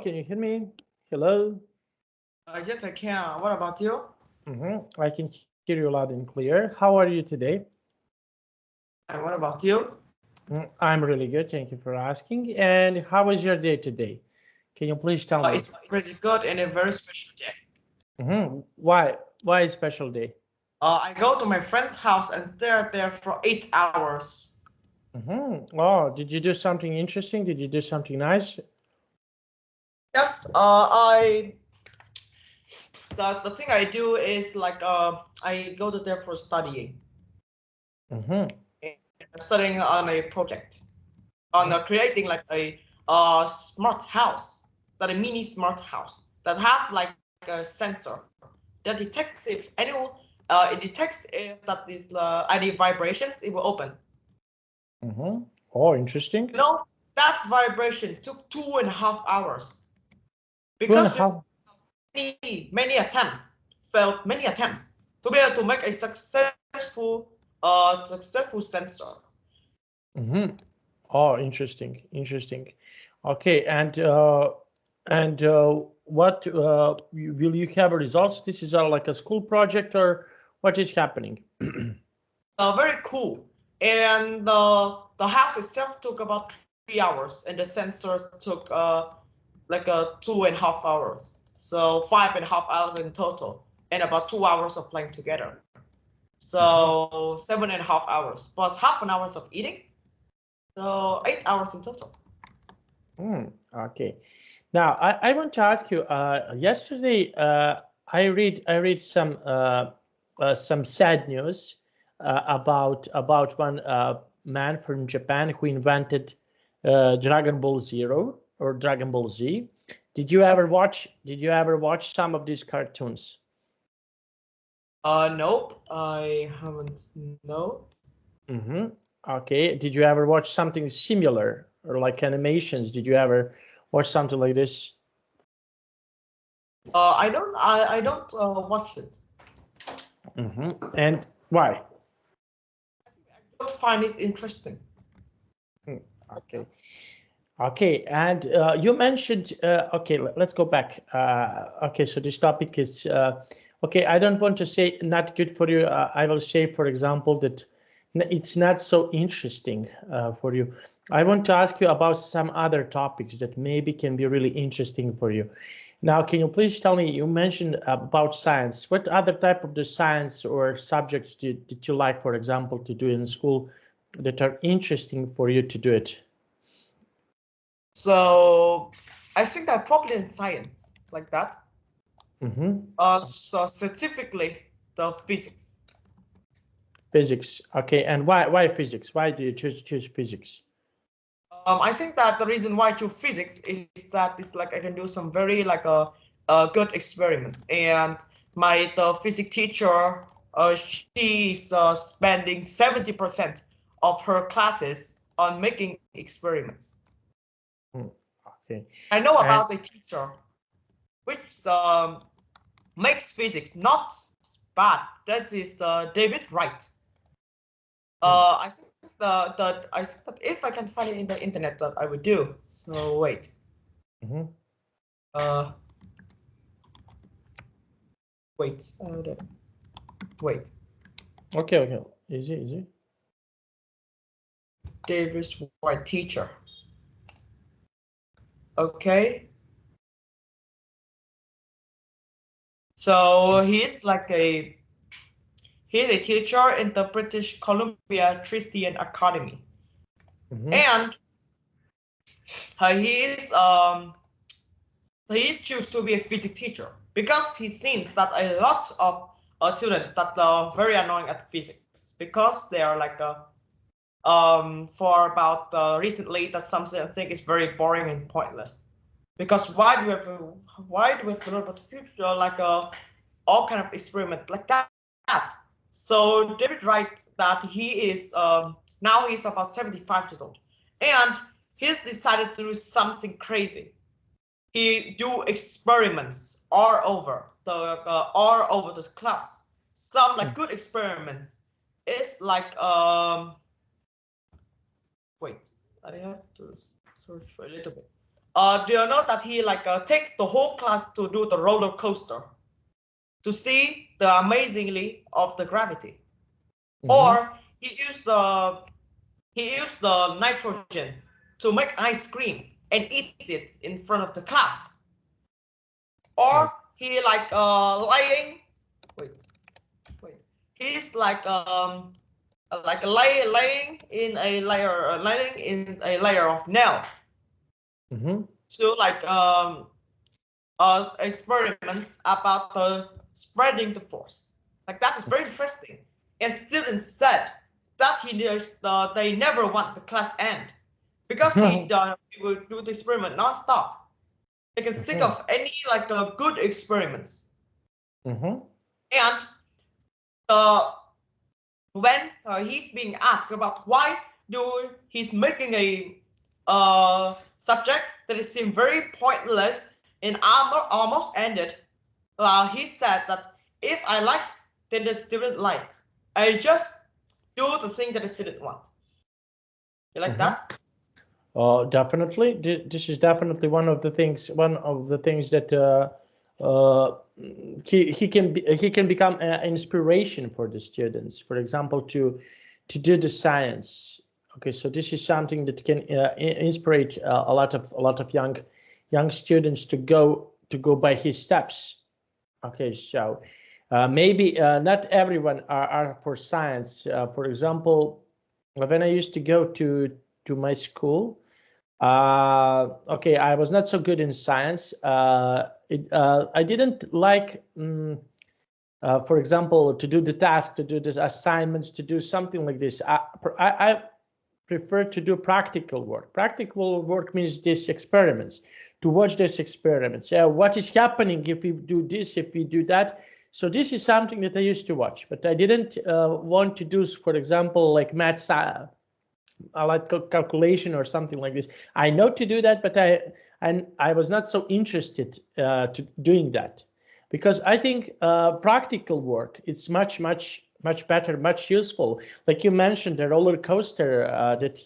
Can you hear me? Hello? Yes, I can. What about you? I can hear you loud and clear. How are you today? And what about you? I'm really good. Thank you for asking. And how was your day today? Can you please tell me? It's pretty good and a very special day. Why? Why a special day? I go to my friend's house and stay there for 8 hours. Oh, did you do something interesting? Did you do something nice? Yes, the thing I do is like I go to there for studying. Mm-hmm. I'm studying on a project on creating like a smart house, that a mini smart house that have like a sensor that detects if it detects if that is any vibrations, it will open. Oh, interesting. You know, that vibration took 2.5 hours Two and a because we have half. many attempts, failed many attempts to be able to make a successful sensor. Mm-hmm. Oh, interesting. Interesting. Okay, and what will you have results? This is like a school project or what is happening? Very cool. And the house itself took about 3 hours, and the sensor took like 2.5 hours. So 5.5 hours in total, and about 2 hours of playing together. So 7.5 hours plus half an hour of eating. So 8 hours in total. Okay. Now I want to ask you. Yesterday, I read some sad news about one man from Japan who invented Dragon Ball Zero or Dragon Ball Z. Yes. Did you ever watch some of these cartoons? Nope, I haven't. No. Mm-hmm. Okay. Did you ever watch something similar or like animations? Did you ever watch something like this? I don't watch it. And why? I don't find it interesting. Hmm, Okay. Okay. And you mentioned, okay, let's go back. Okay. So this topic is, okay. I don't want to say not good for you. I will say, for example, that it's not so interesting for you. I want to ask you about some other topics that maybe can be really interesting for you. Now, can you please tell me, you mentioned about science. What other type of the science or subjects did you like, for example, to do in school that are interesting for you to do it? So I think that probably in science like that. Mm-hmm. So specifically the physics. Physics. Okay, and why physics? Why do you choose physics? I think that the reason why I choose physics is that it's like I can do some very like good experiments, and the physics teacher she's spending 70% of her classes on making experiments. Hmm, Okay, I know and about a teacher which makes physics not bad. That is David Wright. hmm, I think I think that if I can find it in the internet, that I would do. So wait. mhm. Uh, wait. Wait. Okay, easy. David Wright teacher. Okay. So he's a teacher in the British Columbia Christian Academy, Mm-hmm. and he he choose to be a physics teacher because he thinks that a lot of students that are very annoying at physics because they are like for about recently that something is very boring and pointless because why do we have to learn about the future like all kind of experiment like that. So David Wright that he is now he's about 75 years old, and he's decided to do something crazy. He do experiments all over the class. Some like good experiments is like wait, I have to search for a little bit. do you know that he like take the whole class to do the roller coaster to see the amazingly of the gravity? Or he used the nitrogen to make ice cream and eat it in front of the class. Or he like laying he's like laying in a layer of nail. So like experiments about the spreading the force. Like that is very interesting. And students said that they never want the class end because he will do the experiment non-stop. You can think of any like good experiments. And when he's being asked about why he's making a subject that is seemed very pointless and almost ended, he said that if I like, then the student like. I just do the thing that the student want. You like that? Oh, definitely. This is definitely one of the things that he can become an inspiration for the students. For example, to do the science. Okay, so this is something that can inspire a lot of young students to go by his steps. Okay, so maybe not everyone are for science. For example, when I used to go to my school, okay, I was not so good in science. I didn't like, for example, to do the task, to do the assignments, to do something like this. I prefer to do practical work. Practical work means these experiments, to watch these experiments. What is happening if we do this, if we do that? So this is something that I used to watch, but I didn't want to do, for example, like maths, like calculation or something like this. I know to do that, but I was not so interested to doing that, because I think practical work is much better, much useful. Like you mentioned, the roller coaster that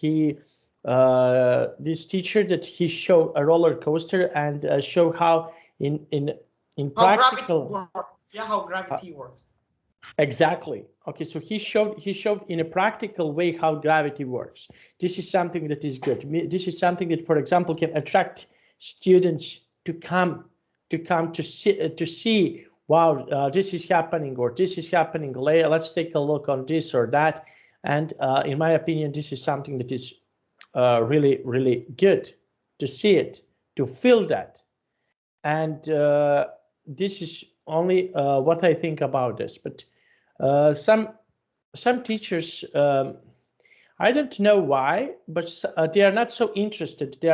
this teacher that he showed a roller coaster and show how in how practical gravity works. Yeah, how gravity works. Exactly. Okay, so he showed in a practical way how gravity works. This is something that is good. This is something that, for example, can attract students to come to see. Wow, this is happening, or this is happening. Let's take a look on this or that. And in my opinion, this is something that is really good to see it, to feel that. And this is only what I think about this. But some teachers, I don't know why, but they are not so interested. They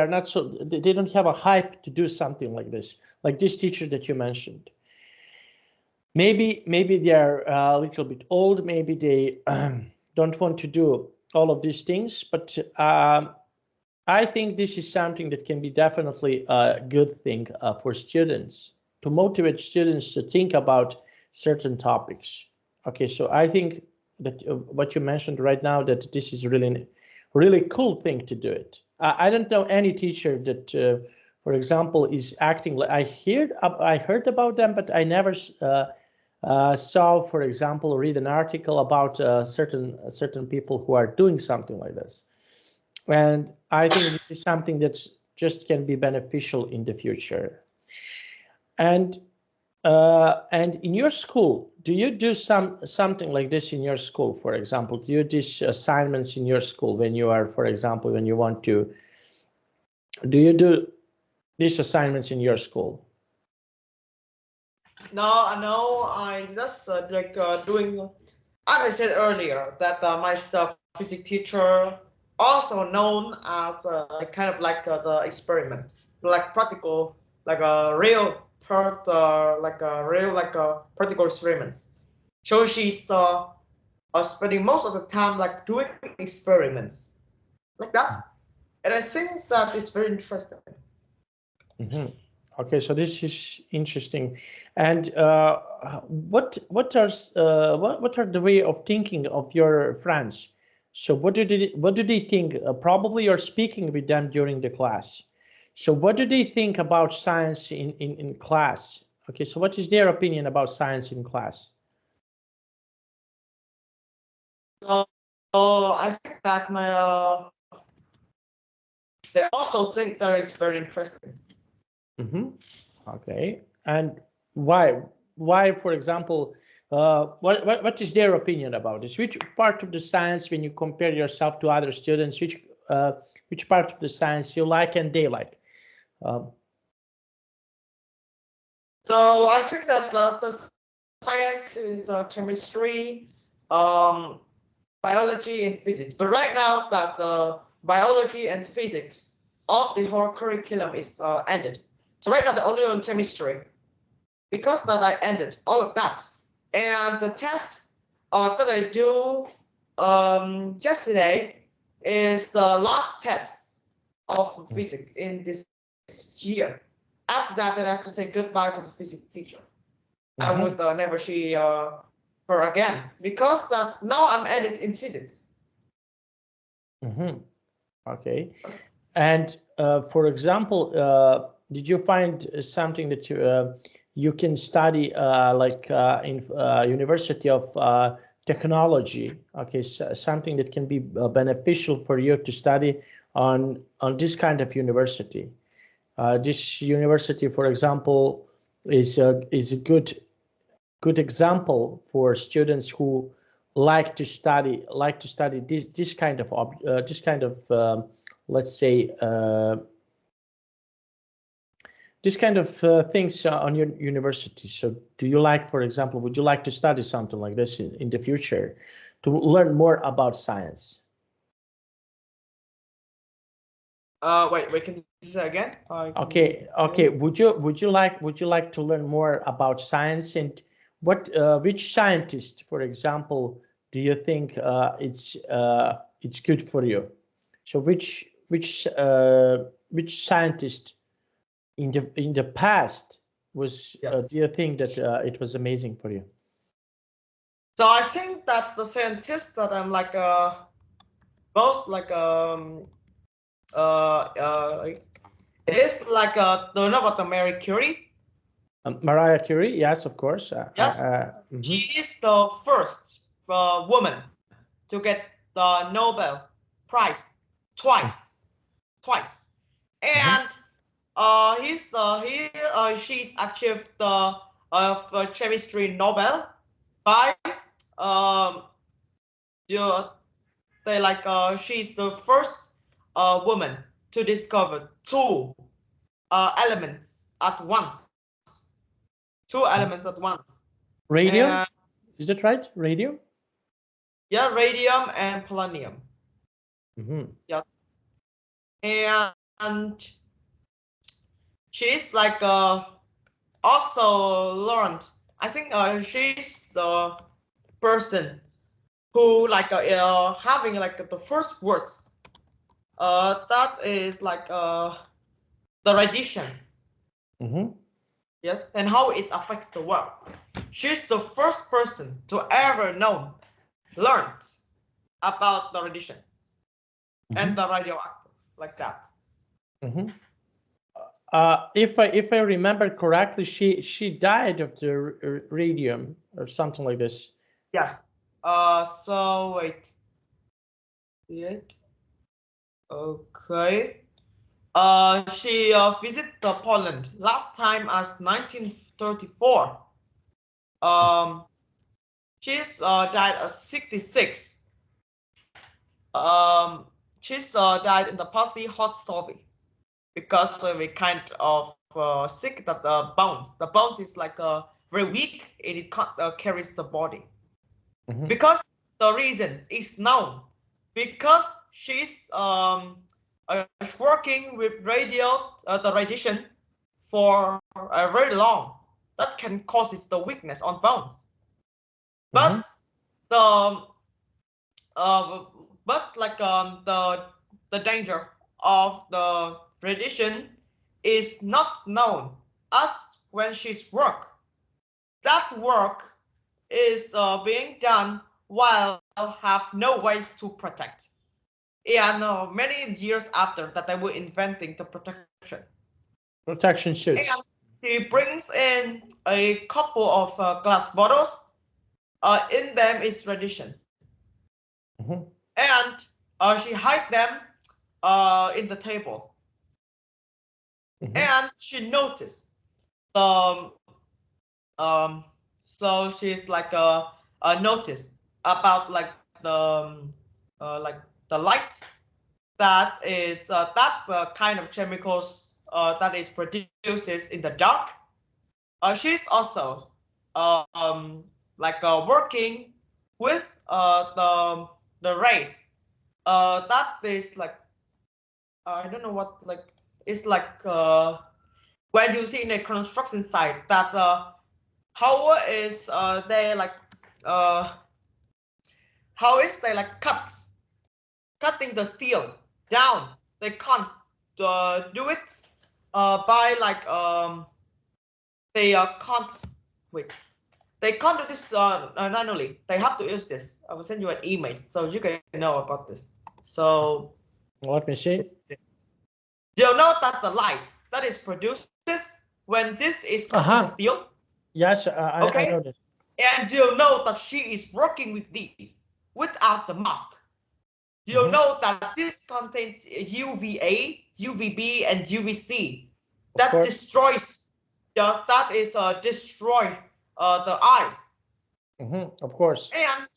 don't have a hype to do something like this teacher that you mentioned. Maybe they are a little bit old. Maybe they don't want to do all of these things. But I think this is something that can be definitely a good thing for students, to motivate students to think about certain topics. Okay, so I think that what you mentioned right now, that this is really cool thing to do it. I don't know any teacher that, for example, is acting like, I heard about them, but I never saw, for example, read an article about certain people who are doing something like this. And I think this is something that just can be beneficial in the future. And in your school, do you do something like this in your school? For example, do you do assignments in your school when you are, for example, when you want to? Do you do these assignments in your school? No, I just doing. As I said earlier, that my physics teacher, also known as kind of like the experiment, like practical, like a real part, practical experiments. So she's spending most of the time like doing experiments like that, and I think that is very interesting. Okay, so this is interesting. And what are the way of thinking of your friends? So what do they think? Probably you're speaking with them during the class. So what do they think about science in class? Okay, so what is their opinion about science in class? I think that they also think that it's very interesting. Okay, and why? Why, for example, what is their opinion about this? Which part of the science, when you compare yourself to other students, which part of the science you like and they like? So I think that the science is chemistry, biology, and physics. But right now that the biology and physics of the whole curriculum is ended. So right now they're only on chemistry. Because that I ended all of that. And the test that I do yesterday is the last test of physics in this year. After that, I have to say goodbye to the physics teacher. I would never see her again because that now I'm ended in physics. Okay, and for example, did you find something that you can study like in University of Technology? Okay, so something that can be beneficial for you to study on this kind of university. This university, for example, is a good example for students who like to study this kind of let's say this kind of things on your university. So do you like, for example, would you like to study something like this in the future to learn more about science? Wait, can you say that again? Okay. Would you like to learn more about science, and what which scientist, for example, do you think it's good for you? So which scientist in the past was Yes. do you think that it was amazing for you? So I think that the scientists that I'm like most like it is like do you know about the Marie Curie? Mariah Curie, yes, of course. Yes, she is the first woman to get the Nobel Prize twice, and she's achieved the chemistry Nobel by she's the first woman to discover two elements at once. Two elements at once. Radium, is that right? Radium? Yeah, radium and polonium. Yeah, and she's like also learned. I think she's the person who like having like the first words. That is like the radiation. Yes, and how it affects the world. She's the first person to ever learned about the radiation and the radioactive, like that. If I remember correctly, she died of the radium or something like this. Yes. So wait. Okay. She visited Poland last time as 1934. She's died at 66. She's died in the pussy hot stove because we kind of sick that the bones. The bones is like very weak and it can't carries the body. Because the reason is known. Because she's working with the radiation for very long. That can cause the weakness on bones. But the danger of the radiation is not known as when she's work. That work is being done while have no ways to protect. And many years after that, they were inventing the protective Protection suits. And he brings in a couple of glass bottles. In them is radiation. And she hide them in the table. And she noticed so she's like a notice about like the light that is that kind of chemicals that is produces in the dark. She's also like working with the rays that is like I don't know what like it's like when you see in a construction site that how is they like how is they like cutting the steel down. They can't do it by like they can't wait. They can't do this manually. They have to use this. I will send you an image so you can know about this. So let me see. You know that the light that is produced when this is cutting the steel. Yes, I know this. And you know that she is working with these without the mask. You know that this contains UVA, UVB, and UVC that destroys. That is destroy the eye. Of course. And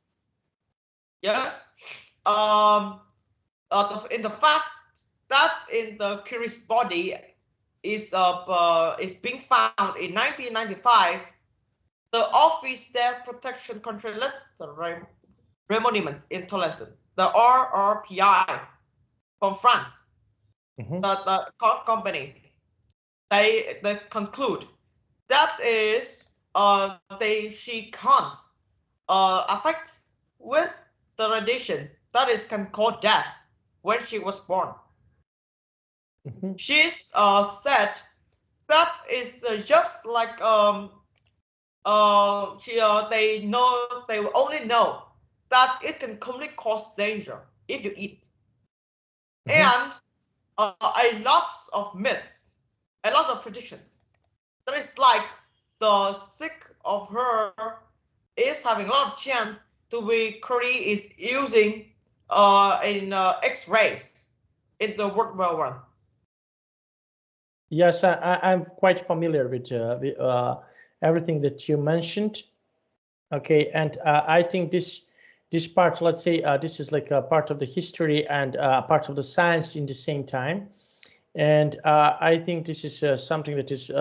yes, in the fact that in the Curie's body is being found in 1995. The Office de Protection contre les Remaniements Intolerances, the RRPI from France, the company, they conclude that is she can't affect with the radiation that is can cause death when she was born. She's said that is just like they only know that it can only cause danger if you eat. And a lot of myths, a lot of predictions. That is like the sick of her is having a lot of chance to be Korea is using in X-rays in the World War I. Yes, I'm quite familiar with everything that you mentioned. Okay, and I think this part, let's say, this is like a part of the history and part of the science in the same time. And I think this is something that is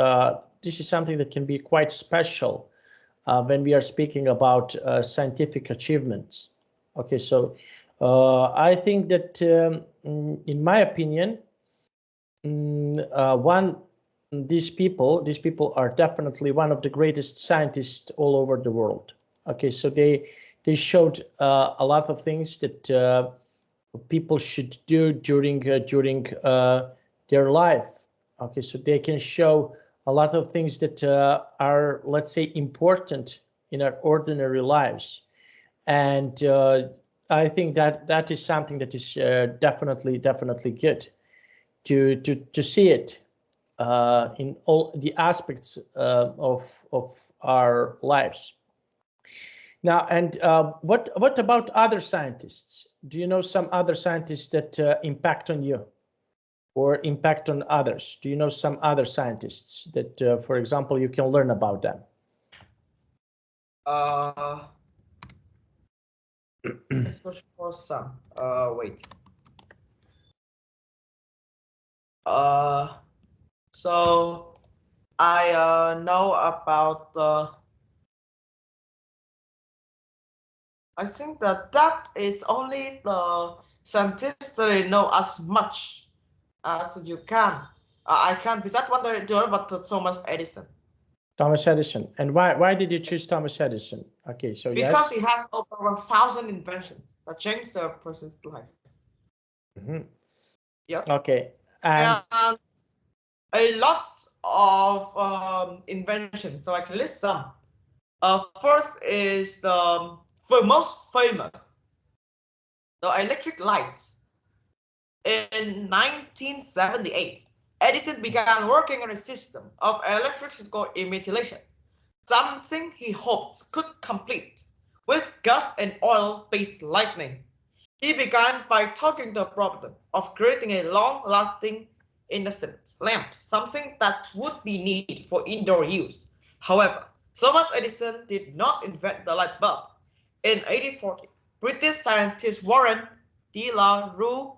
something that can be quite special when we are speaking about scientific achievements. Okay, so I think that in my opinion, these people are definitely one of the greatest scientists all over the world. Okay, so they showed a lot of things that people should do during their life. Okay, so they can show a lot of things that are, let's say, important in our ordinary lives, and I think that is something that is definitely good to see it in all the aspects of our lives. Now, and what about other scientists? Do you know some other scientists that impact on you or impact on others? Do you know some other scientists that, for example, you can learn about them? Let's search for some. Wait. So I know about I think that is only the scientists that know as much as you can. I can't be that one but Thomas Edison. Thomas Edison. And why did you choose Thomas Edison? Okay, so because he has over 1,000 inventions that changed a person's life. Yes. Okay. And a lot of inventions. So I can list some. First is the most famous, the electric light. In 1978, Edison began working on a system of electrical imitation, something he hoped could complete with gas and oil-based lightning. He began by tackling the problem of creating a long-lasting incandescent lamp, something that would be needed for indoor use. However, Thomas Edison did not invent the light bulb. In 1840, British scientist Warren de la Rue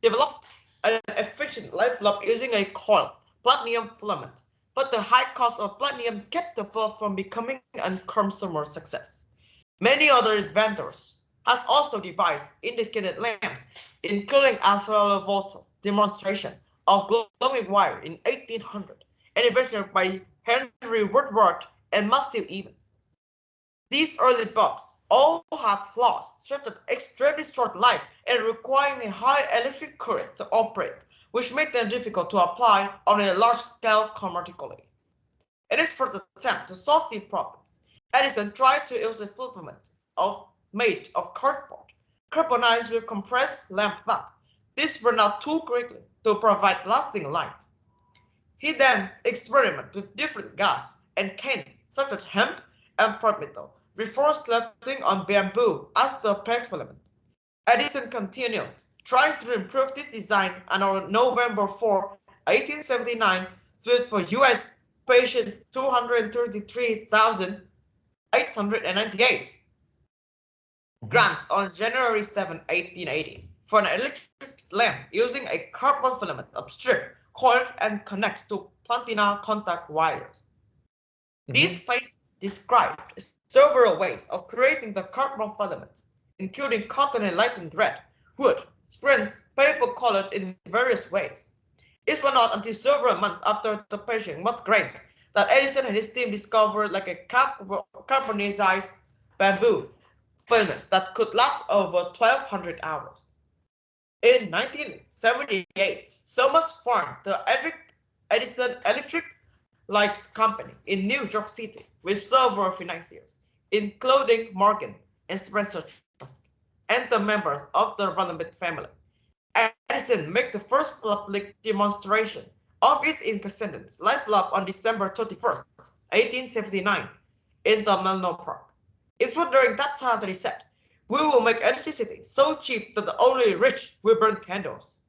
developed an efficient light bulb using a coiled platinum filament, but the high cost of platinum kept the bulb from becoming a consumer success. Many other inventors have also devised incandescent lamps, including Axel Volta's demonstration of glowing wire in 1800, an invention by Henry Woodward and Matthew Evans. These early bulbs all had flaws, such as extremely short life and requiring a high electric current to operate, which made them difficult to apply on a large scale commercially. In his first attempt to solve these problems, Edison tried to use a filament made of cardboard, carbonized with compressed lamp black. This burned out too quickly to provide lasting light. He then experimented with different gas and cans such as hemp and metal before selecting on bamboo as the packed filament. Edison continued trying to improve this design, and on November 4, 1879, sued for U.S. patients 233,898. Grant on January 7, 1880, for an electric lamp using a carbon filament of strip, coiled and connects to platinum contact wires. These papers described several ways of creating the carbon filament, including cotton and lighting thread, wood, springs, paper colored in various ways. It was not until several months after the patient was grained that Edison and his team discovered like a carbonized bamboo filament that could last over 1,200 hours. In 1978, Thomas formed the Edison Electric Light Company in New York City with several financiers, including Morgan and Spencer Trust, and the members of the Vanderbilt family. Edison made the first public demonstration of its incandescent light bulb on December 31, 1879, in the Menlo Park. It was during that time that he said, "We will make electricity so cheap that only rich will burn candles."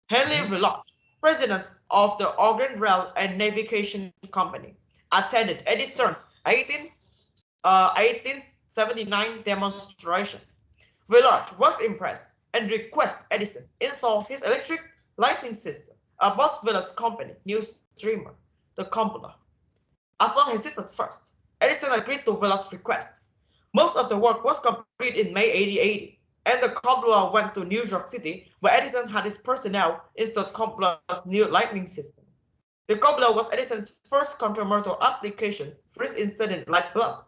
Henry Villard, president of the Oregon Rail and Navigation Company, attended Edison's 1879 demonstration. Villard was impressed and requested Edison install his electric lighting system about Villard's company, News Streamer, the cupola. Although he hesitated first, Edison agreed to Villard's request. Most of the work was completed in May 1880, and the cupola went to New York City, where Edison had his personnel install cupola's new lighting system. The cupola was Edison's first commercial application for his instant light bulb.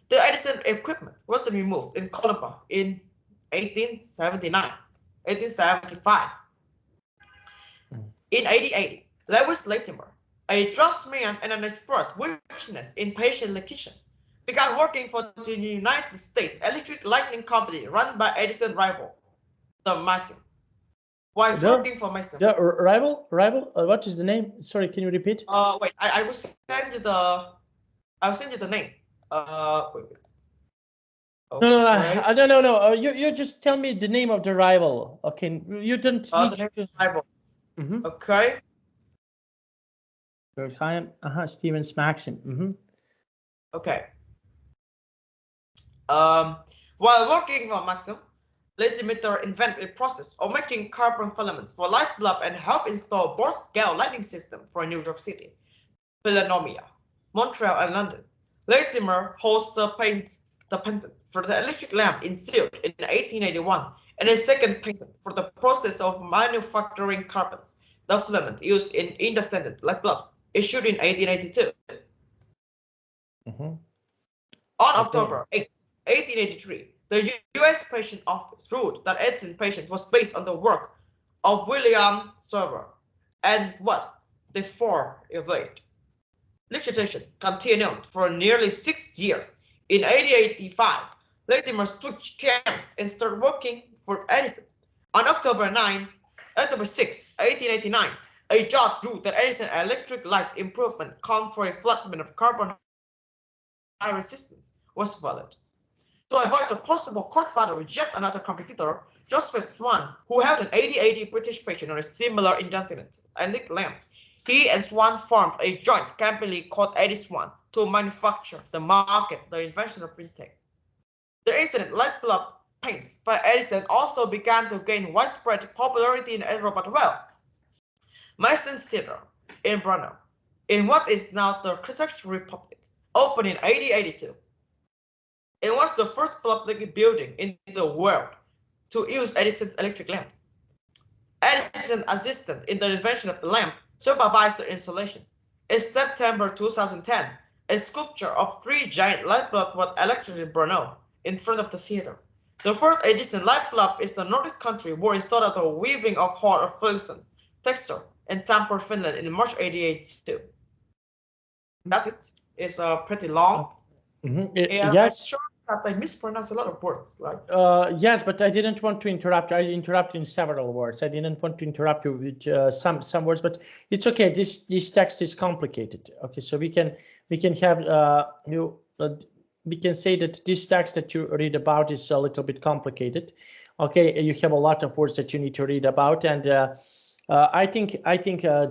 The Edison equipment was removed in Columbia in 1875. In 1880, Lewis Latimer, a draftsman and an expert witness in patient location, began working for the United States Electric Lighting Company run by Edison's rival, the Maxim. While working for Maxim. The rival? What is the name? Sorry, can you repeat? Wait, I will send you the. I'll send you the name. Wait. Okay. No. You just tell me the name of the rival. Okay, you don't need the name of the rival. Okay. Stevens Maxim. Okay. While working for Maxim, Latimer invented a process of making carbon filaments for light bulb and helped install board-scale lighting system for New York City, Philadelphia, Montreal, and London. Latimer holds the patent for the electric lamp sealed in 1881, and a second patent for the process of manufacturing carbons, the filament used in incandescent light bulbs, issued in 1882. On October 8, 1883, the U.S. Patent Office ruled that Edison's patent was based on the work of William Seward and was therefore invalid. Litigation continued for nearly 6 years. In 1885, Latimer switched camps and started working for Edison. On October 6, 1889, A judge ruled that Edison's electric light improvement called for a flattening of carbon high resistance was valid. To avoid the possible court battle with yet another competitor, Joshua Swan, who held an 80/80 British patent on a similar instrument, a nickel lamp, he and Swan formed a joint company called Edison to manufacture, market the invention of printing. The instant light bulb paint by Edison also began to gain widespread popularity in Europe as well. Mason Theatre in Brno, in what is now the Czech Republic, opened in 1882. It was the first public building in the world to use Edison's electric lamps. Edison's assistant in the invention of the lamp supervised the installation. In September 2010, a sculpture of 3 giant light bulbs was erected in Brno, in front of the theater. The first Edison light bulb is the Nordic country were installed at the weaving of Hall of Felsen's textile in Tampere, Finland in March 1882. That's it. It's pretty long. Yes. I'm sure that I mispronounced a lot of words. Like yes, but I didn't want to interrupt. I interrupted in several words. I didn't want to interrupt you with some words, but it's okay. This text is complicated. Okay, so we can have we can say that this text that you read about is a little bit complicated. Okay, you have a lot of words that you need to read about, and I think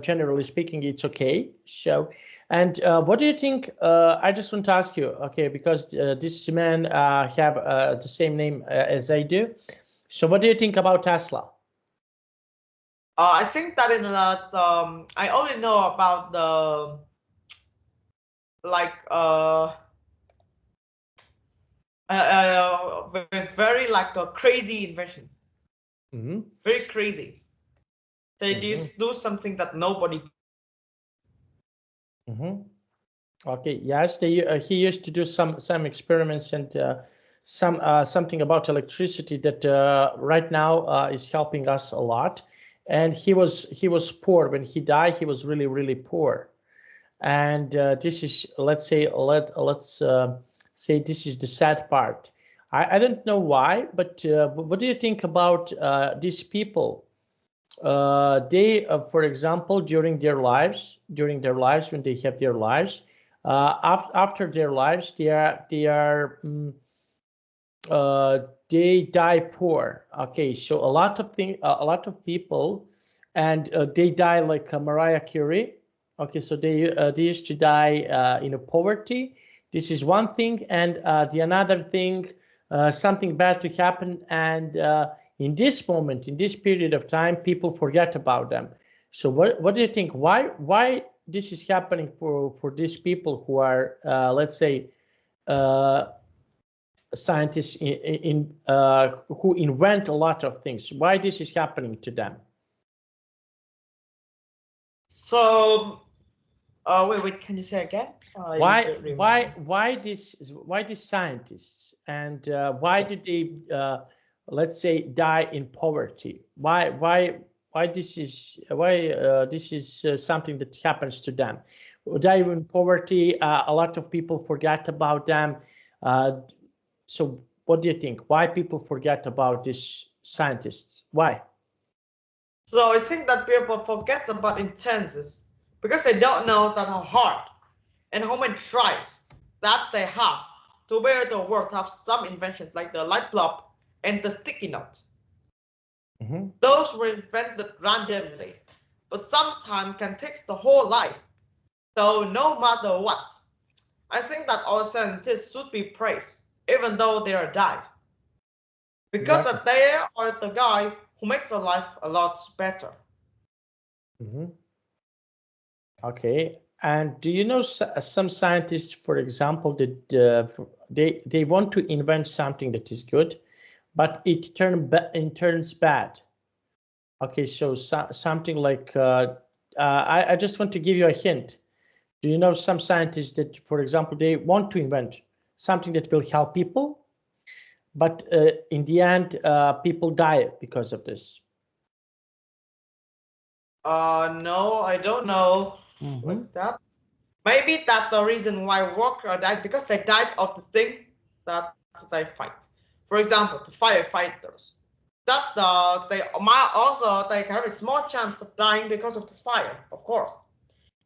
generally speaking, it's okay. So. And what do you think? I just want to ask you, okay, because this man have the same name as I do. So what do you think about Tesla? I think that in I only know about the very crazy inventions. Very crazy. They do something that nobody. Okay. Yes, he used to do some experiments and something about electricity that right now is helping us a lot. And he was poor when he died. He was really poor. And this is let's say this is the sad part. I don't know why, but what do you think about these people? They, for example, during their lives, when they have their lives, after their lives, they die poor. Okay, so a lot of people, and they die like Mariah Carey. Okay, so they used to die in poverty. This is one thing, and the another thing, something bad to happen, and in this moment, in this period of time, people forget about them. So what do you think? Why this is happening for these people who are, let's say, scientists who invent a lot of things? Why this is happening to them? So, wait, can you say again? Why these scientists, and why did they let's say die in poverty? Why this is something that happens to them? Die in poverty. A lot of people forget about them. So what do you think? Why people forget about these scientists? Why? So I think that people forget about intenses because they don't know that how hard and how many tries that they have to be able to work have some inventions like the light bulb and the sticky note. Those were invented randomly, but sometimes can take the whole life. So no matter what, I think that all scientists should be praised, even though they are died, because they are the guy who makes the life a lot better. Okay, and do you know some scientists, for example, that they want to invent something that is good, but it turns bad? Okay, so something like I just want to give you a hint. Do you know some scientists that, for example, they want to invent something that will help people, but in the end, people die because of this? No, I don't know. Like that. Maybe that's the reason why workers died, because they died of the thing that they fight. For example, the firefighters. that they might also they have a small chance of dying because of the fire, of course.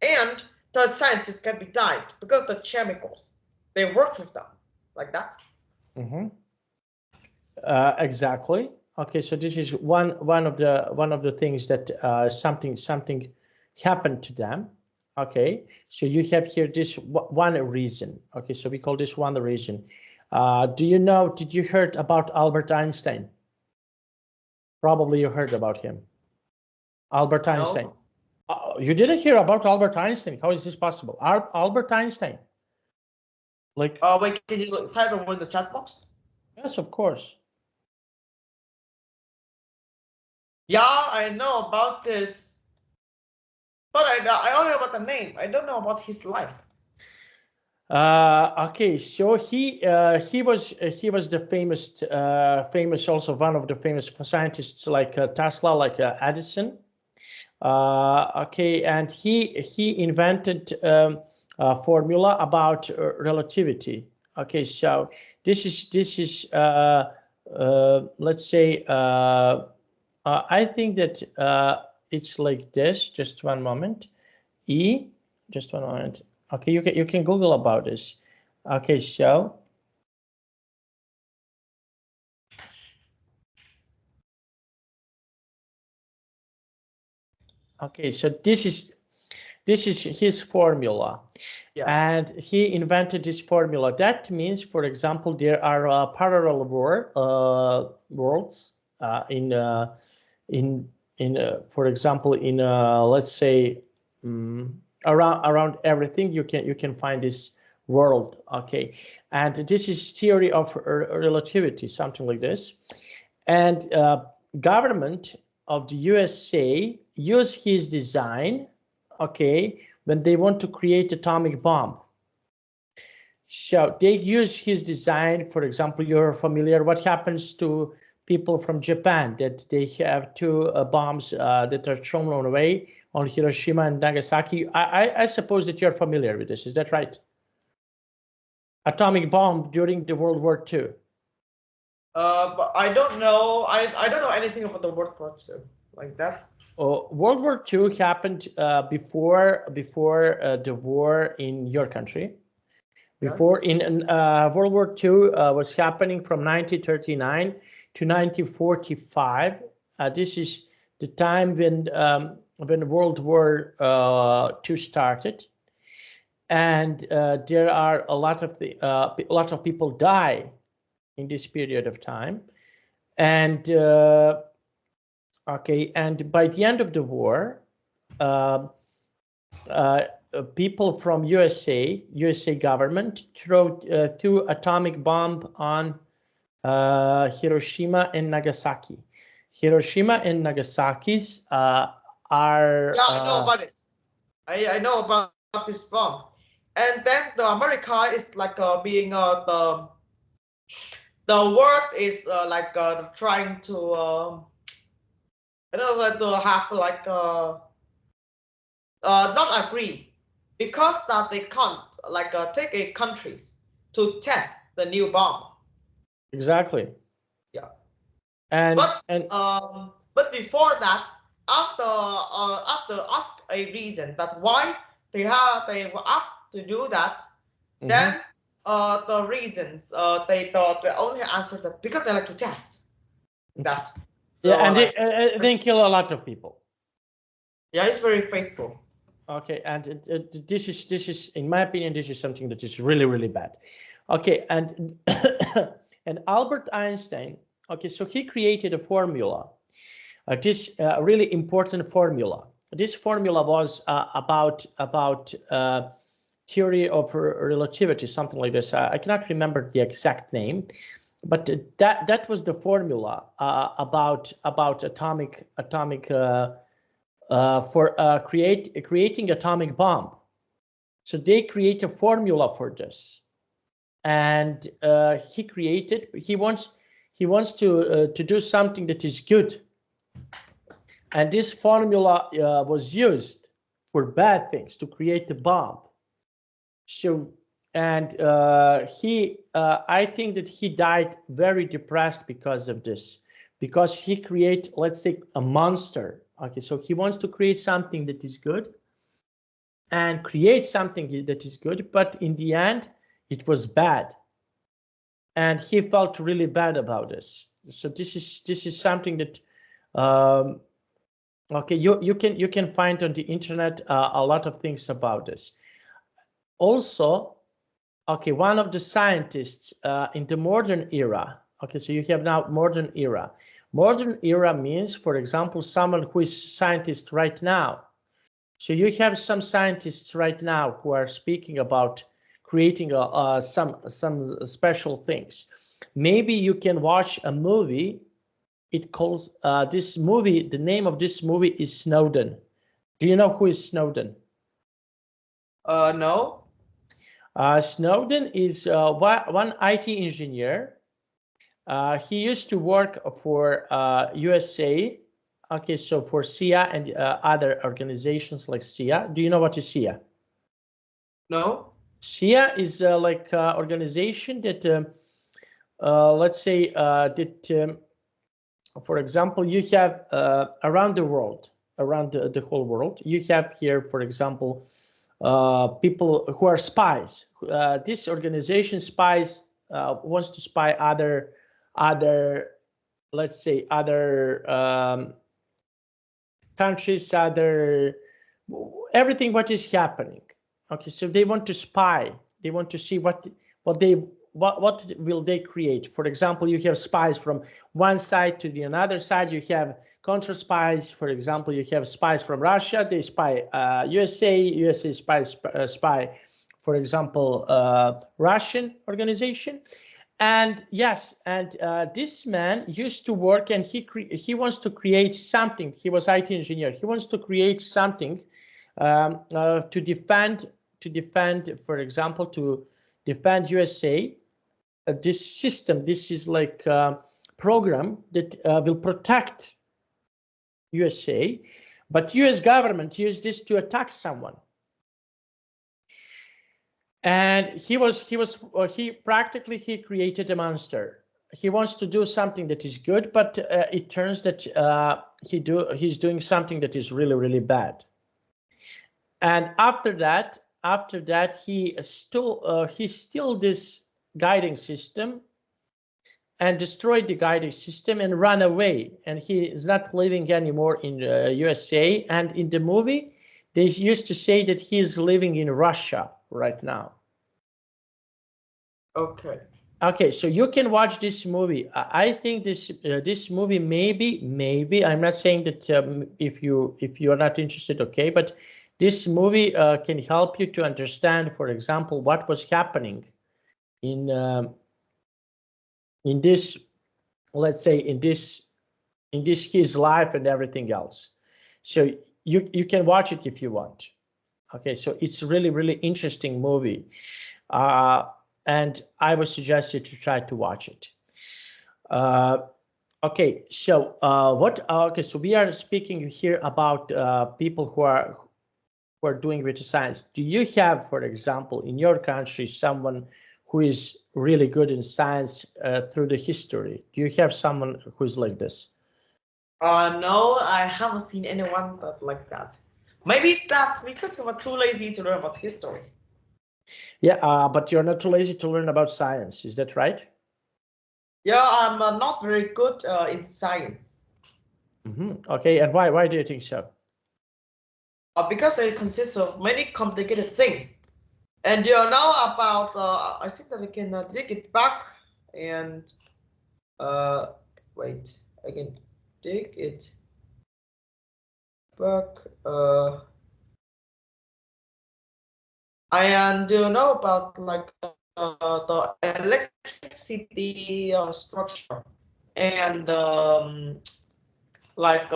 And the scientists can be died because the chemicals they work with them like that. Mm-hmm. Exactly. Okay, so this is one of the things that something happened to them. Okay, so you have here this one reason. Okay, so we call this one reason. Do you know? Did you heard about Albert Einstein? Probably you heard about him. Albert Einstein. No. You didn't hear about Albert Einstein. How is this possible? Albert Einstein. Like. Wait, can you type it in the chat box? Yes, of course. Yeah, I know about this, but I only know about the name. I don't know about his life. Okay, so he was the famous also one of the famous scientists like Tesla, like Edison. Okay, and he invented a formula about relativity. Okay, so this is let's say I think that it's like this. Just one moment. Just one moment. Okay, you can Google about this. Okay, so this is his formula. Yeah. And he invented this formula. That means, for example, there are parallel worlds for example, in let's say around everything you can find this world. Okay, and this is theory of relativity, something like this. And government of the USA use his design, okay, when they want to create atomic bomb. So they use his design. For example, you're familiar what happens to people from Japan, that they have two bombs that are thrown away on Hiroshima and Nagasaki. I suppose that you're familiar with this. Is that right? Atomic bomb during the World War II. But I don't know. I don't know anything about the World War II. Like that. World War II happened before the war in your country. Before in World War II was happening from 1939 to 1945. This is the time when World War II started, and there are a lot of people die in this period of time, and okay, and by the end of the war, people from USA government threw atomic bomb on Hiroshima and Nagasaki. Hiroshima and Nagasaki's are. Yeah, I know about it. I know about this bomb, and then the America is like being the world is like trying to I don't know, to have like not agree, because that they can't like take a countries to test the new bomb. Exactly. Yeah. But before that, after ask a reason that why they have to do that, then the reasons they thought the only answer that because they like to test that. So, yeah, and they kill a lot of people. Yeah, it's very faithful. Okay, and this is in my opinion, this is something that is really, really bad. Okay, and and Albert Einstein, okay, so he created a formula, this really important formula. This formula was about theory of relativity, something like this. I cannot remember the exact name, but that was the formula about atomic for creating atomic bomb. So they create a formula for this, and he wants to do something that is good, and this formula was used for bad things, to create the bomb. So, and I think that he died very depressed because of this, because he create, let's say, a monster. Okay, so he wants to create something that is good and create something that is good, but in the end, it was bad. And he felt really bad about this. So this is something that okay, you can find on the internet a lot of things about this. Also, okay, one of the scientists in the modern era. Okay, so you have now modern era. Modern era means, for example, someone who is scientist right now. So you have some scientists right now who are speaking about creating some special things. Maybe you can watch a movie. It calls this movie. The name of this movie is Snowden. Do you know who is Snowden? No. Snowden is one IT engineer. He used to work for USA. Okay, so for SIA and other organizations like SIA. Do you know what is SIA? No. SIA is like an organization that, let's say, that, for example, you have around the world, around the whole world, you have here, for example, people who are spies. This organization spies wants to spy other, let's say, other countries, other everything what is happening. Okay, so they want to spy. They want to see what will they create. For example, you have spies from one side to the another side. You have contra spies. For example, you have spies from Russia. They spy USA. USA spy, for example, Russian organization. And yes, and this man used to work, and he wants to create something. He was IT engineer. He wants to create something to defend, for example, to defend USA. This system, this is like a program that will protect USA, but US government used this to attack someone. And he practically created a monster. He wants to do something that is good, but it turns that he's doing something that is really, really bad. And after that he stole this guiding system and destroyed the guiding system and ran away. And he is not living anymore in USA. And in the movie, they used to say that he is living in Russia right now. Okay. Okay, so you can watch this movie. I think this movie maybe I'm not saying that if you are not interested, okay, but this movie can help you to understand, for example, what was happening in this, let's say, in this his life and everything else. So you can watch it if you want. Okay, so it's really, really interesting movie. And I would suggest you to try to watch it. Okay, so okay, so we are speaking here about people who are doing with science. Do you have, for example, in your country, someone who is really good in science through the history? Do you have someone who's like this? No, I haven't seen anyone like that. Maybe that's because we were too lazy to learn about history. Yeah, but you're not too lazy to learn about science, is that right? Yeah, I'm not very good in science. Okay, and why do you think so? Because it consists of many complicated things. And now about, I think that I can dig it back and, wait, I can dig it back. And do you know about like the electricity structure and like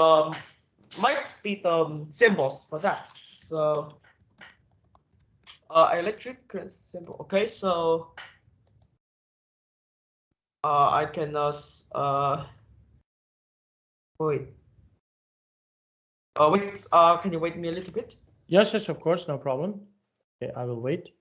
might be the symbols for that. So electric symbol. Okay, so I can wait. Wait. Can you wait me a little bit? Yes, of course, no problem. Okay, I will wait.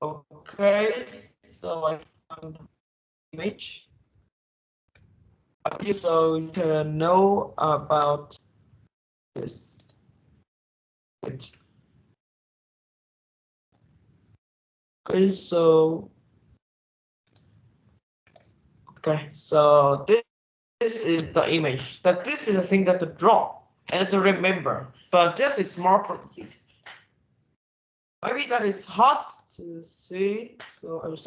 Okay, so I found the image. Okay, so you can know about this. Okay, so this is the image. That this is the thing that to draw and to remember. But this is more practice. Maybe that is hard to see. So I will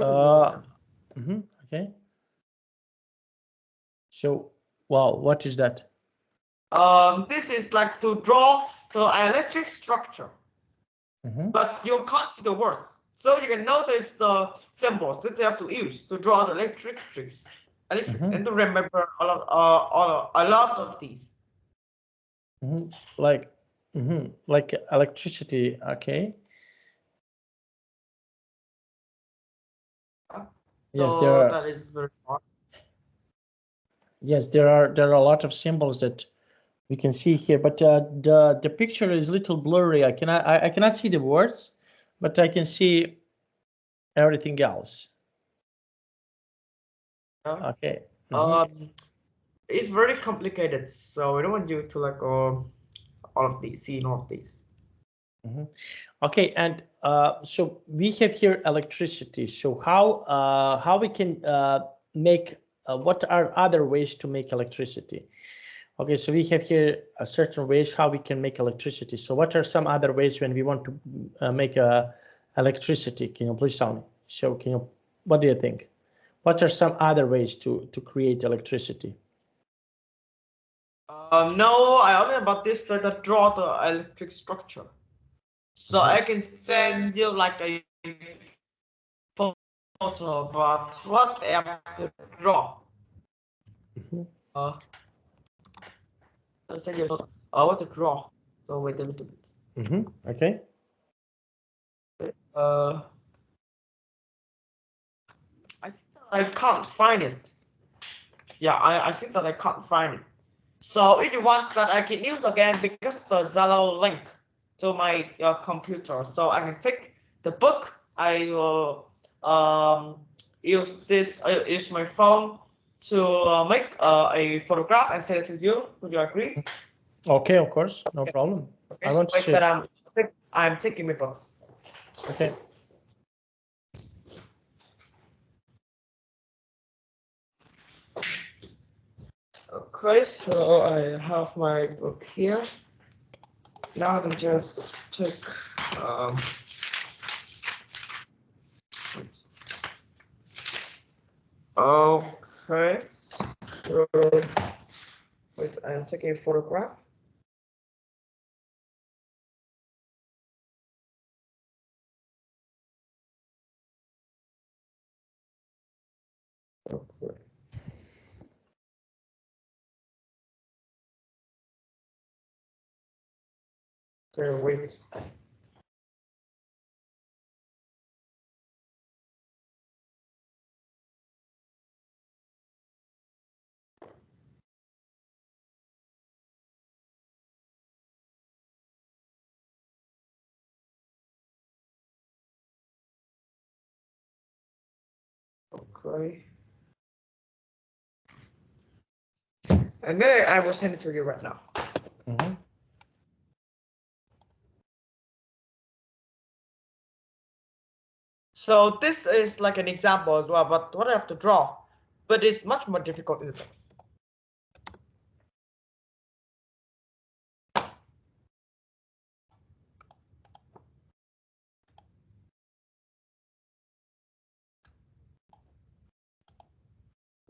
okay. So, wow, what is that? This is like to draw the electric structure, but you can't see the words. So you can notice the symbols that they have to use to draw the electrics, and to remember a lot of these. Like electricity. Okay. So yes, there are, that is very hard. Yes, there are a lot of symbols that we can see here, but the picture is a little blurry. I cannot see the words, but I can see everything else. Okay. It's very complicated, so I don't want you to like all of these, see all of these. Okay, and so we have here electricity. So how we can make what are other ways to make electricity? Okay, so we have here a certain ways how we can make electricity. So what are some other ways when we want to make electricity? Can you please tell me? So what do you think? What are some other ways to create electricity? No, I only about this like to draw the electric structure. So I can send you like a photo about what I have to draw. I'll send you a photo. What to draw. So wait a little bit. Okay. I can't find it. Yeah, I think that I can't find it. So if you want that, I can use again because the Zalo link to my computer. So I can take the book. I will use my phone to make a photograph and send it to you. Would you agree? Okay, of course, no problem. Okay, I want to see that I'm taking my books. Okay. Okay, so I have my book here. Now I can just take okay. So wait, I'm taking a photograph. Okay. Okay, wait. Okay. And then I will send it to you right now. So this is like an example as well, but what I have to draw, but it's much more difficult in the text.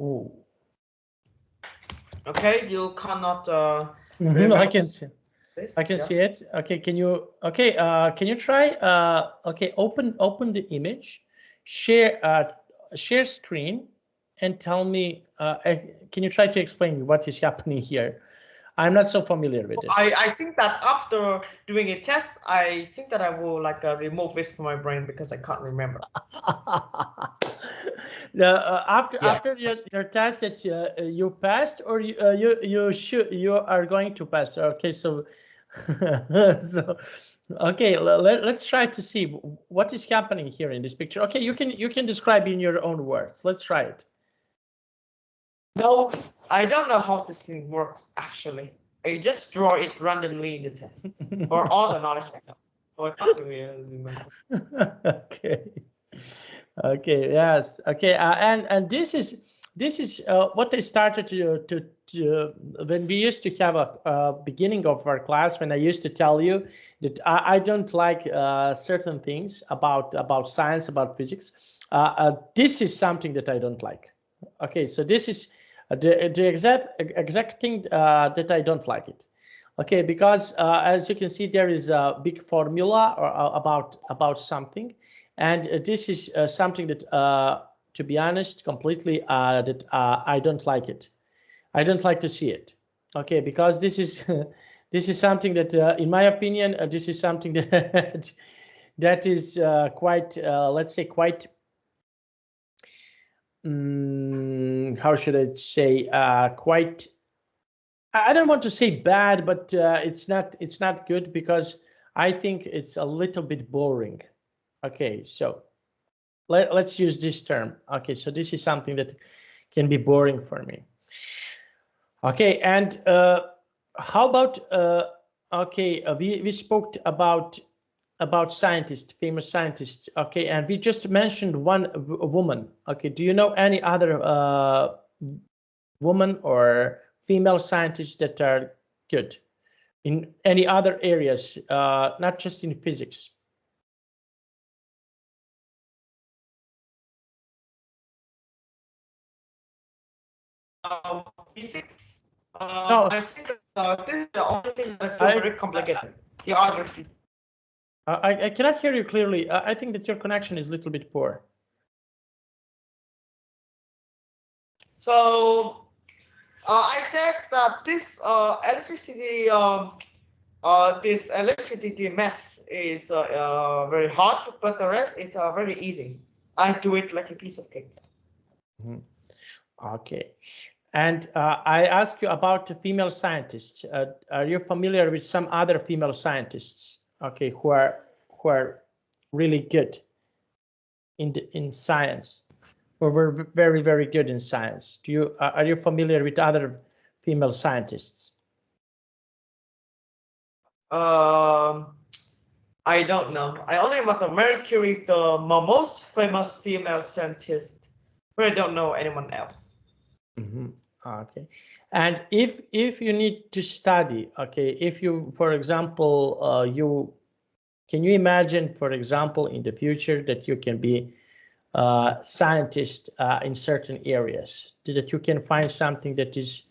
Ooh. Okay, you cannot. I can see. I can see it. Okay, can you? Okay, can you try? Okay, open the image, share screen, and tell me. Can you try to explain what is happening here? I'm not so familiar with this. I think that after doing a test, I think that I will like remove this from my brain because I can't remember. After your test that you passed, or you are going to pass. Okay, so so Okay, let's try to see what is happening here in this picture. Okay, you can describe in your own words. Let's try it. No, I don't know how this thing works actually. I just draw it randomly in the test for all the knowledge I know. So I can't really remember. Okay. Okay. Yes. Okay. And this is what I started to when we used to have a beginning of our class, when I used to tell you that I don't like certain things about science, about physics. This is something that I don't like. Okay. So this is the exact thing that I don't like it. Okay, because as you can see, there is a big formula or, about something, and this is something that, to be honest, completely that I don't like it. I don't like to see it. Okay, because this is this is something that, in my opinion, this is something that that is quite, let's say, quite. How should I say? Quite. I don't want to say bad, but it's not good, because I think it's a little bit boring. Okay, so let's use this term. Okay, so this is something that can be boring for me. Okay, and how about okay, we spoke about scientists, famous scientists. Okay, and we just mentioned one woman. Okay, do you know any other woman or female scientists that are good in any other areas, not just in physics? Physics. No, I think this is the only thing that I feel very complicated. The other thing. I cannot hear you clearly. I think that your connection is a little bit poor. So I said that this electricity mess is very hard, but the rest is very easy. I do it like a piece of cake. Mm-hmm. Okay. And I asked you about the female scientists. Are you familiar with some other female scientists? Okay, who are really good in science, who were very good in science? Do you are you familiar with other female scientists? I don't know. I only know that Marie Curie is the most famous female scientist, but I don't know anyone else. Mm-hmm. Okay. And if you need to study, okay, if you, for example, can you imagine, for example, in the future that you can be a scientist in certain areas, that you can find something that is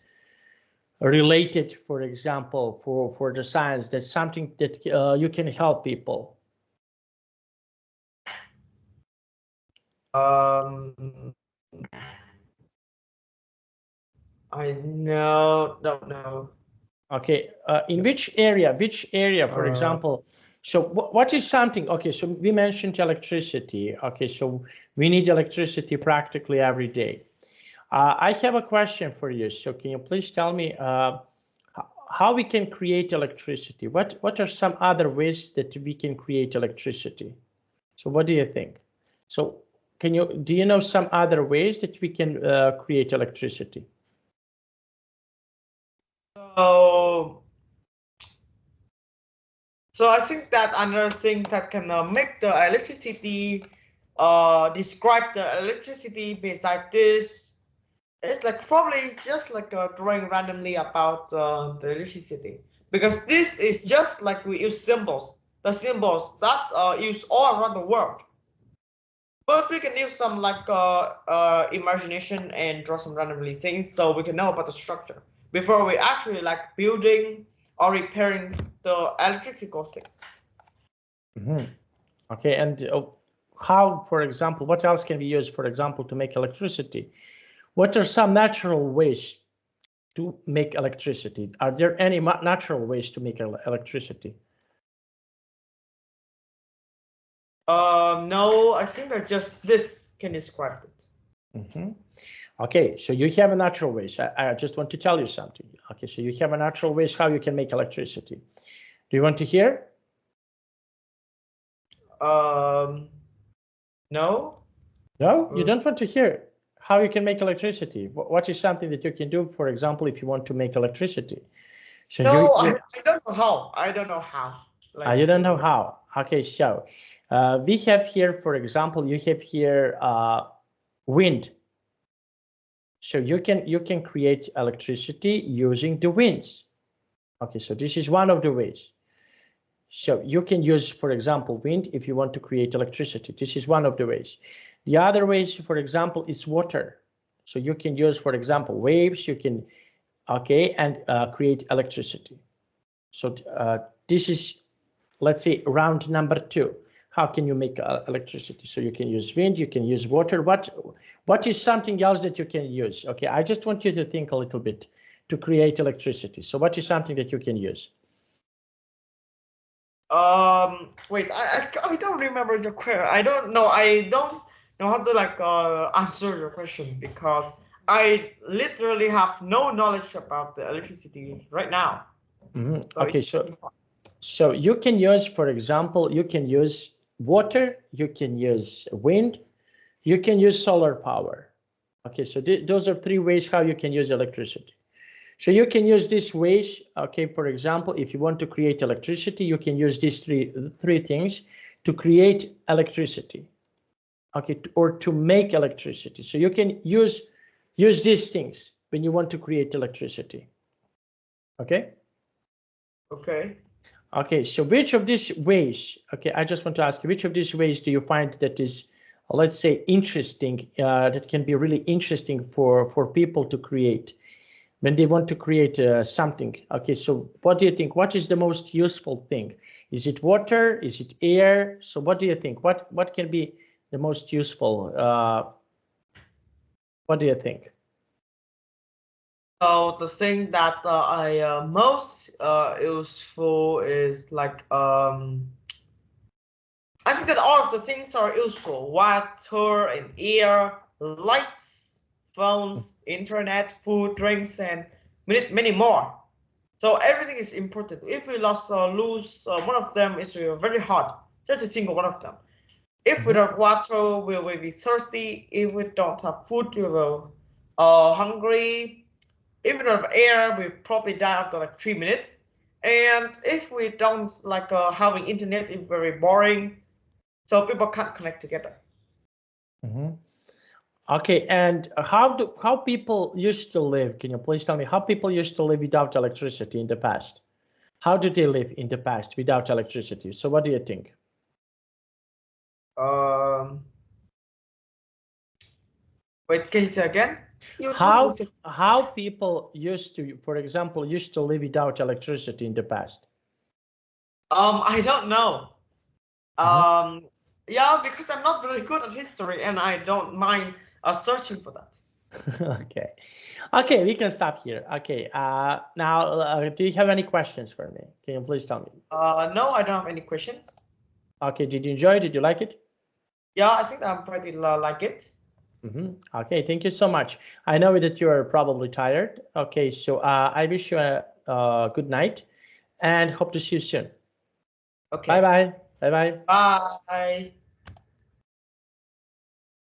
related, for example, for the science, that's something that you can help people? I don't know. Okay, in which area, for example? So what is something, okay, so we mentioned electricity. Okay, so we need electricity practically every day. I have a question for you. So can you please tell me how we can create electricity? What are some other ways that we can create electricity? So what do you think? So do you know some other ways that we can create electricity? So I think that another thing that can make the electricity, describe the electricity beside this, it's like probably just like drawing randomly about the electricity, because this is just like we use symbols, the symbols that are used all around the world. But we can use some like imagination and draw some randomly things so we can know about the structure before we actually like building or repairing the electrical things. Mm-hmm. Okay, and how, for example, what else can we use, for example, to make electricity? What are some natural ways to make electricity? Are there any natural ways to make electricity? No, I think that just this can describe it. Mm-hmm. Okay, so you have a natural ways. I just want to tell you something. Okay, so you have a natural ways how you can make electricity. Do you want to hear? No. No, you don't want to hear how you can make electricity. What is something that you can do, for example, if you want to make electricity? So No, I don't know how. I don't know how. Like, you don't know how. Okay, so we have here, for example, you have here wind. So you can create electricity using the winds. Okay, so this is one of the ways. So you can use, for example, wind if you want to create electricity. This is one of the ways. The other ways, for example, is water. So you can use, for example, waves. You can, okay, and create electricity. So this is, let's say, round number 2. How can you make electricity? So you can use wind, you can use water. What is something else that you can use? Okay, I just want you to think a little bit to create electricity. So what is something that you can use? Wait, I don't remember your question. I don't know how to like answer your question because I literally have no knowledge about the electricity right now. So okay, so you can use, for example, you can use water, you can use wind, you can use solar power. Okay, so those are 3 ways how you can use electricity. So you can use these ways. Okay, for example, if you want to create electricity, you can use these three things to create electricity. Okay, or to make electricity. So you can use these things when you want to create electricity. Okay. Okay. Okay, so which of these ways, okay, I just want to ask you, which of these ways do you find that is, let's say, interesting, that can be really interesting for people to create when they want to create something? Okay, so what do you think? What is the most useful thing? Is it water? Is it air? So what do you think? What can be the most useful? What do you think? So the thing that I most useful is like I think that all of the things are useful: water and air, lights, phones, internet, food, drinks, and many more. So everything is important. If we lose one of them, it's very hard. Just a single one of them. If without water, we will be thirsty. If we don't have food, we will hungry. If we don't have air, we probably die after like 3 minutes. And if we don't like having internet, it's very boring. So people can't connect together. Okay, and how people used to live? Can you please tell me how people used to live without electricity in the past? How did they live in the past without electricity? So what do you think? Wait, can you say again? How people used to, for example, used to live without electricity in the past? I don't know. Yeah, because I'm not very good at history and I don't mind searching for that. Okay, we can stop here. Okay, now do you have any questions for me? Can you please tell me? No, I don't have any questions. Okay, did you enjoy it? Did you like it? Yeah, I think I'm pretty like it. Okay, thank you so much. I know that you are probably tired. Okay, so I wish you a good night and hope to see you soon. Okay. Bye-bye. Bye-bye. Bye.